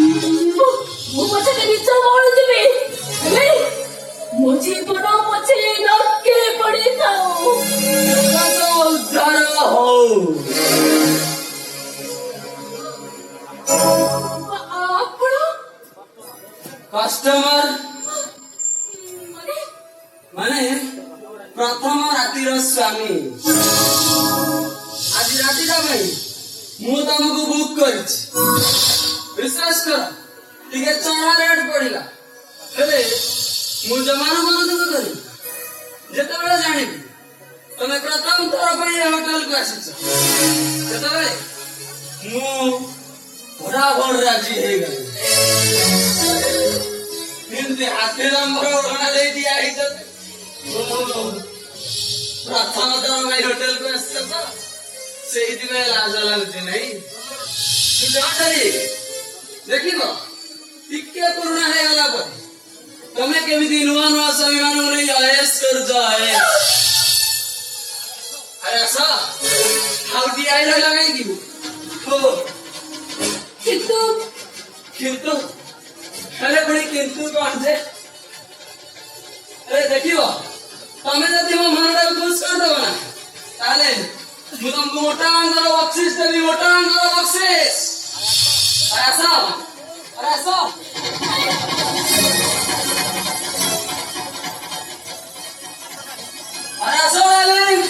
ମୁଁ ପଛରେ ନିଜ ମରିଯିବି ହେଲେ ମୋ ଜୀବନ ପଛେ ନର୍କେ ପଡ଼ିଥାଉ। ଉଦ୍ଧାର ହଉ। ଆପଣ କଷ୍ଟମର ମାନେ ମାନେ ପ୍ରଥମ ରାତିର ସ୍ୱାମୀ। ଆଜି ରାତିଟା ପାଇଁ ମୁଁ ତମକୁ ବୁକ୍ କରିଛି। ବିଶ୍ୱାସ କର ଟିକେ ଚଢା ରେଟ୍ ପଡିଲା ହେଲେ ମୁଁ ଜମାରୁ ମନଦୁଃଖ କରିବି ଯେତେବେଳେ ଜାଣିବି ତମେ ପ୍ରଥମ ଥର ପାଇଁ ଏ ହୋଟେଲକୁ ଆସିଛ। ସେତେବେଳେ ମୁଁ ବରାବର ରାଜି ହେଇଗଲି। ଏମିତି ହାତୀ ଲମ୍ବର ଓଢ଼ଣା ଦେଇ ଦିଆ ହେଇଛନ୍ତି। ପ୍ରଥମ ଥର ପାଇଁ ହୋଟେଲକୁ ଆସିଛ ତ ସେଇଥିପାଇଁ ଲାଜ ଲାଗୁଛି ନାଇଁ। ଦେଖିବ ଟିକେ ପୁରୁଣା ହେଇଗଲା ପରେ ତମେ କେମିତି ନୂଆ ନୂଆ ସ୍ୱାମୀ ମାନଙ୍କୁ ନେଇ ଅୟେସ କରୁଛ। ଆରେ ଆସ ହାଉଟି ଆଇଲ କାହିଁକି? କିନ୍ତୁ କିନ୍ତୁ ହେଲେ ପୁଣି କିନ୍ତୁ କଣ ଯେ? ଆରେ ଦେଖିବ ତମେ ଯଦି ମୋ ମନଟାକୁ ଖୁସି କରିଦବ ନା ତାହେଲେ ମୁଁ ତମକୁ ମୋଟା ଅଙ୍କର ବକ୍ସିସ ଦେବି। ମୋଟା ଅଙ୍କର ବକ୍ସିସ। ଆରେ ଆସ ଆରେ ଆସ। ଆରେ ଆସ ଡାର୍ଲିଂ।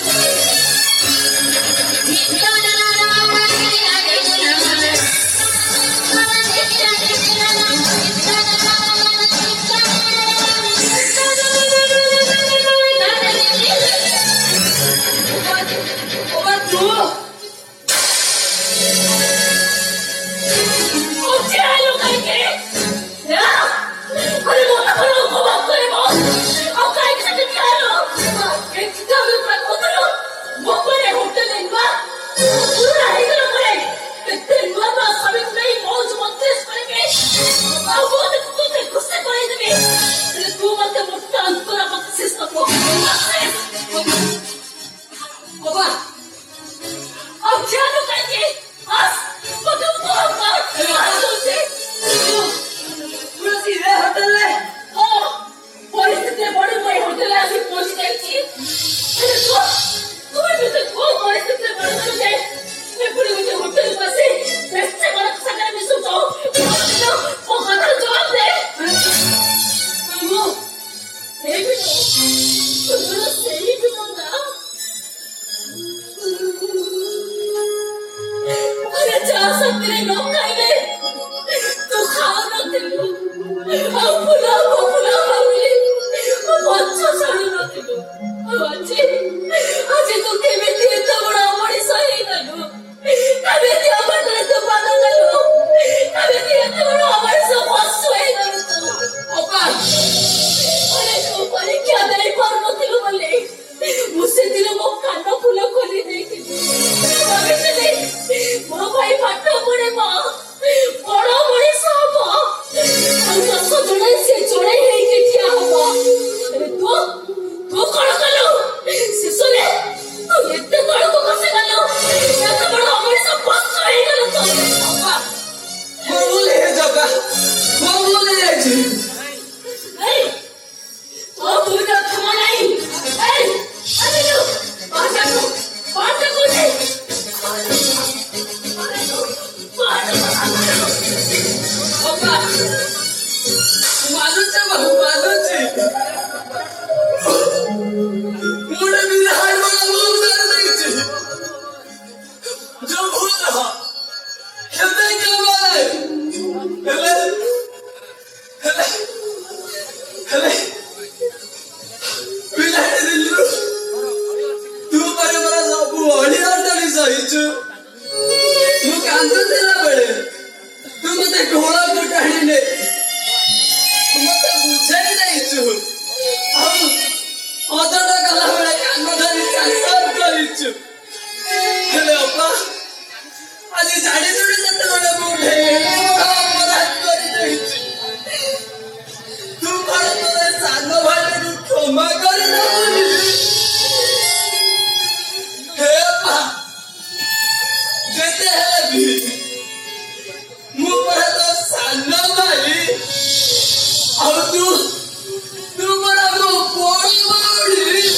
तू बड़ा रो बड़ी बड़ी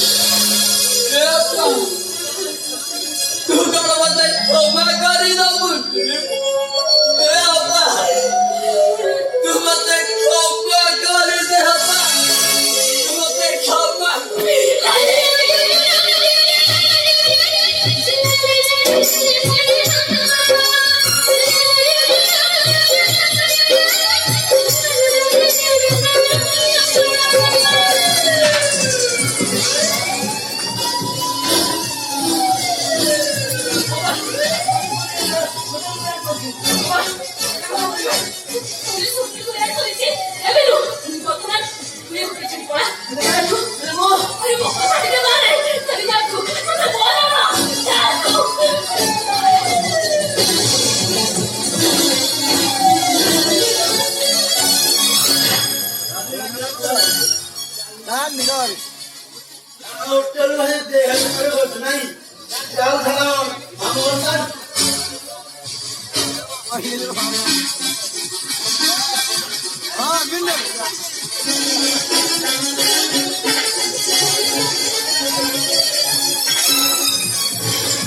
तू कौन बताई तो मैं करी ना बुद्धि तू मत खोपा करी दे तू मत खोपा होटल में देहल करे होत नहीं चल खड़ा हम बोलता हां बिल्कुल